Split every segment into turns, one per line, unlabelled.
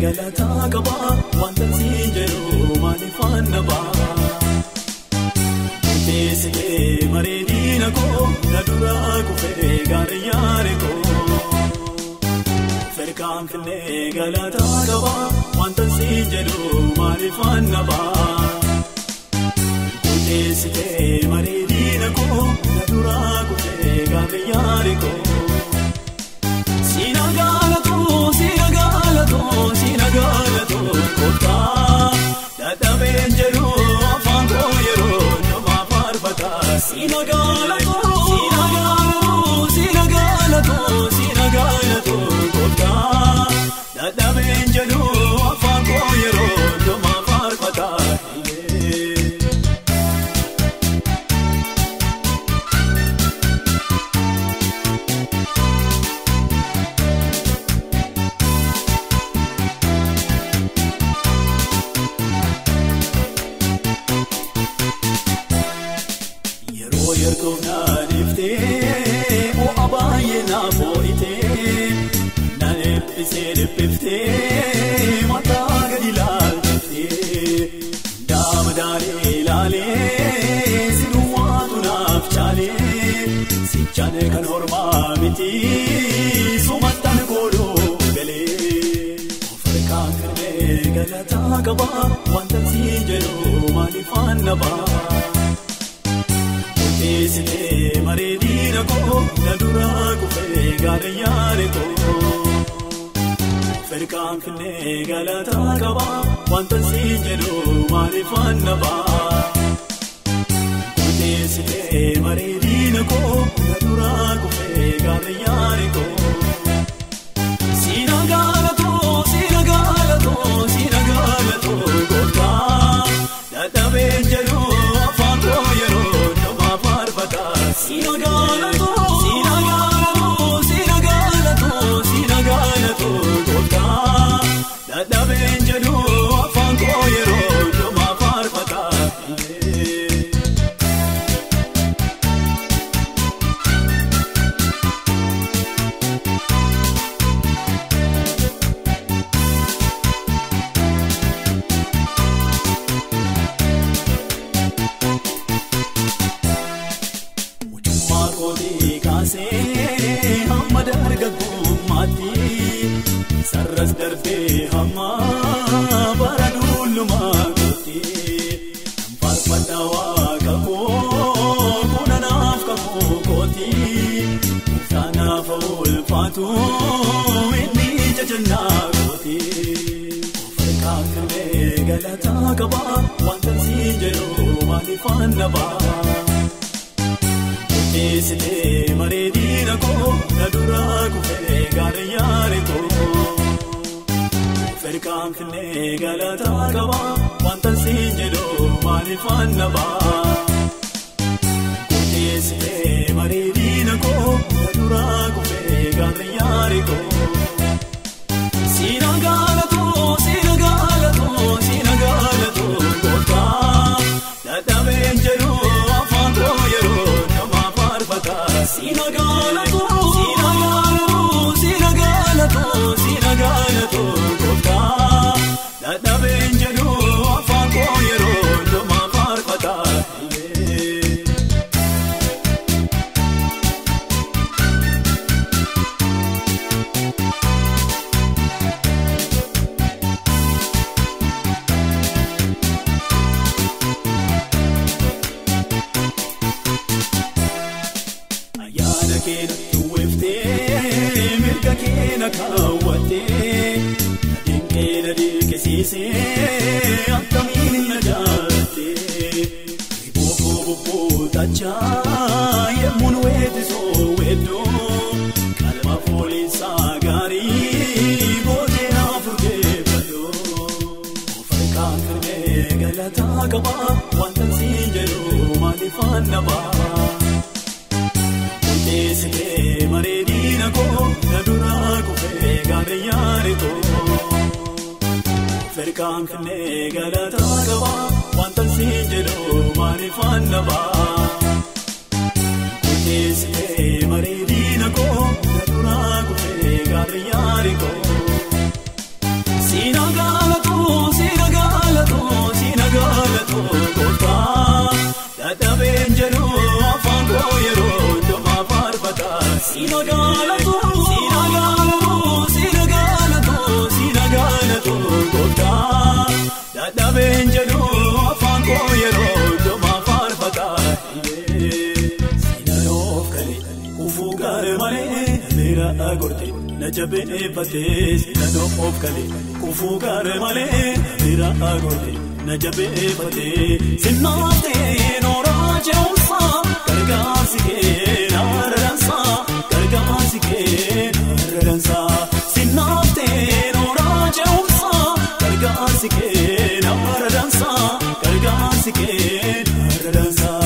galata qaba wanta siin jedhu maaliifaan naba Teessee mareedina koo na duraa kufee gaariyaare koo Ferkaan finnee galata qaba wanta siin jedhu maaliifaan naba Teessee mareedina koo na duraa kufee gaariyaare koo Sinagalato, kota, dadhabeen jedhu afaan koo yeroo nama faarfata. Sinagalato, kota, dadhabeen jedhu afaan koo yeroo nama faarfata. Sichane kan hormaa miti sumattan godhoo galee Afrikaan firmee galata qaba wanta siin jedhu maaliifaan naba Teessee mareedina koo na duraa kufee gaariyaare koo Afrikaan firmee galata qaba wanta siin jedhu maaliifaan naba Teessee mareedina koo na duraa kufee gaariyaare koo Sinagalato, kota, dadhabeen jedhu afaan koo yeroo nama faarfata. Sinagalato, kota, dadhabeen jedhu afaan koo yeroo nama faarfata. Hamma dargaggummaatti sarras darbee hamma bara dullummaatti faarfadha waaqa koo kuna naaf qabuu kooti saanaaf ulfaatu inni jajannaa kooti Afrikaan firmee galata qaba wanta siin jedhu maaliifaan naba Teessee mareedina koo na duraa kufee gaariyaare koo Afrikaan firmee galata qaba wanta siin jedhu maaliifaan naba Teessee mareedina koo na duraa kufee gaariyaare koo Sinagalato, kota, dadhabeen jedhu afaan koo yeroo nama faarfata. Sinagalato, kota, dadhabeen jedhu afaan koo yeroo nama faarfata. Mirga keena kaawwattee dinqeena dinqisiisee akkamiin na jaallattee ribookoo bubbuutachaa yemmuun weetisoo weedduu qalma fooliinsaa gaarii bootee naafurtee badoo Afrikaan firmee galata qaba wanta siin jedhu maaliifaan naba Teessee mareedina koo na duraa kufee gaariyaare koo Afrikaan firmee galata qaba wanta siin jedhu maaliifaan naba Teessee mareedina koo na duraa kufee gaariyaare koo Najabee fatee sinanoo of kalee kufuu gaara malee bira agootee najabee fatee sinnaatee nooraa jeeumsaa gargaarsi kee naararansaa gargaarsi kee naararansaa sinnaatee nooraa jeeumsaa gargaarsi kee naararansaa gargaarsi kee naararansaa.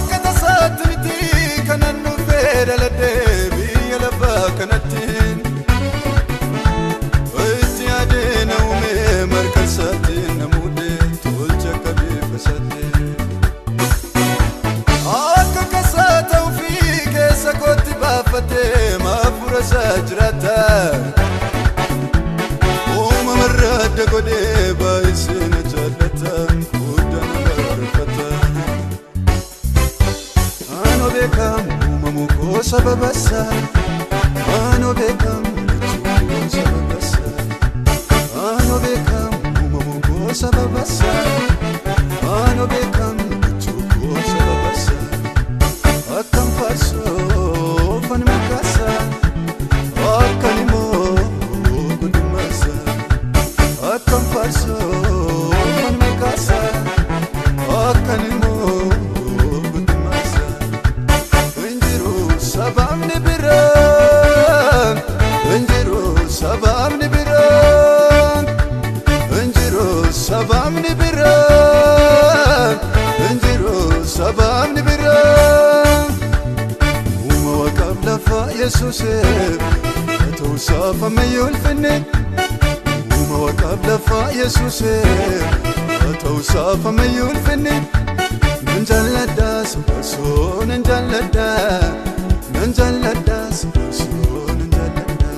akkata saattimiti kanan dhufee dhaladhee biyya lafaa kanattiin itti yaadee na uumee marga isaatiin na muudee tolcha akka beefasaatti akka kasaa ta'uu fi keessa kootti baafatee maafura isaa jiraata uumamarraa adda godhee baay'isee na jaallata guddaan barreeffata ano beekamu uumamu koo sababa isaa ano beekamu jechuun sababa isaa ano beekamu uumamu koo sababa isaa ano beekamu jechuun sababa isaa akkam faarsoo fan makaasaa akkan immoo guddumaasaa akkam faarsoo fan makaasaa akkan immoo guddumaasaa injiru sababni biraan injiru sababni biraan injiru sababni biraan injiru sababni biraan uuma waqaaf lafa yesuuseef ta'uu saafame yulfinne uuma waqaaf lafa yesuuseef ta'uu saafame yulfinne nan jaalladha sabaasoo nan jaalladha nan jaalladha sabaasoo nan jaalladha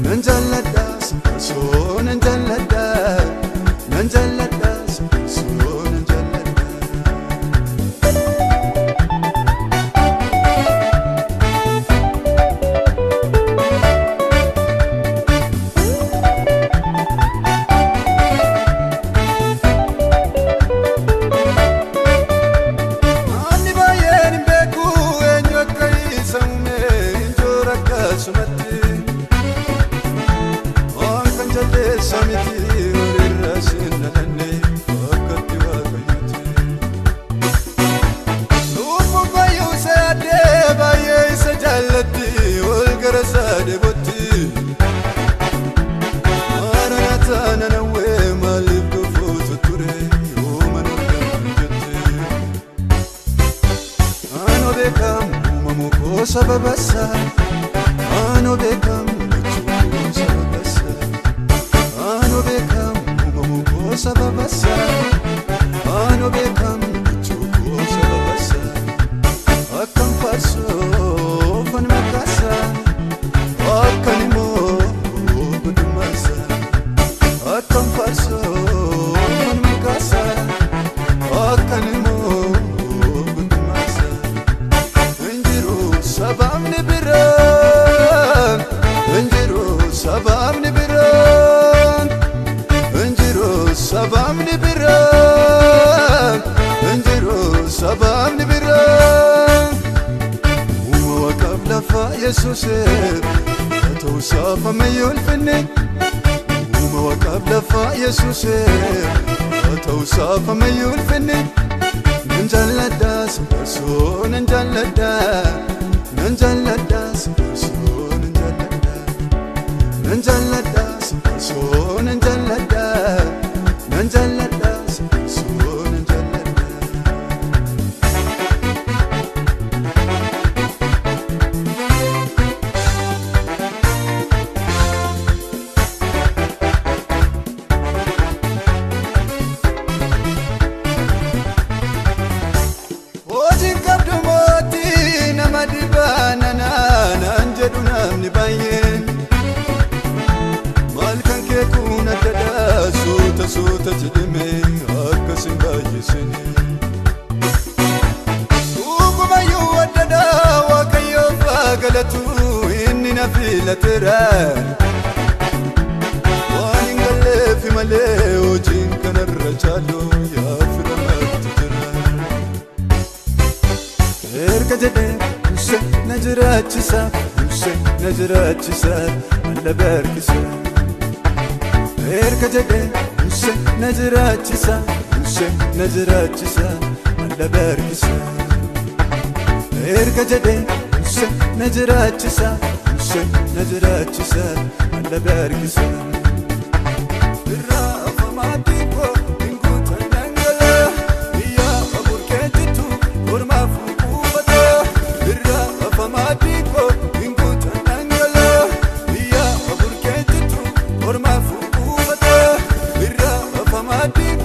nan jaalladha sabaasoo nan jaalladha nan jaalladha sabaasoo nan jaalladha Ani baay'een hin beeku eenyu akka isa uume injoora akkasumatti waan kan jalleessa miti walirraa siin dhalanne fakkatti waaqayyooti lubbuu baay'ee isa yaadee baay'ee isa jaallatti ol gara isaa deebotti maranaataa nanawwee maaliif dhufuutu ture yooma nurgaan jette ano beekamu uumamu koo sababa isaa ano beekamu jechuun sababa isaa ano beekamu uumamu koo sababa isaa ano beekamu jechuun sababa isaa akkam faarsoo fan makaasaa akkan immoo guddumaasaa akkam faarsoo fan makaasaa akkan immoo guddumaasaa injiru sababni biraan injiru sababni biraan injiru sababni biraan injiru sababni biraan uuma waqaaf lafa yesuuseef ta'uu saafame yulfinne uuma waqaaf lafa yesuuseef ta'uu saafame yulfinne nan jaalladha sabaasoo nan jaalladha nan jaalladha sabaasoo nan jaalladha nan jaalladha sabaasoo nan jaalladha nan jaalladha sabaasoo nan jaalladha hojiin qabdu mootii nama dhibaana naan jedhu namni baay'een maal kan kee kun addadha suuta suuta jedhame akkasin baay'isine dhugumayyuu addadha waaqayyoof haa galatu inni na filateera waan hin galleefi malee hojiin kanarra caalu yaa firamatti jira erga jedhee Use na jiraachisa alla beekisa erga jedhee Use na jiraachisa alla beekisa erga jedhee Use na jiraachisa alla beekisa birraa maddii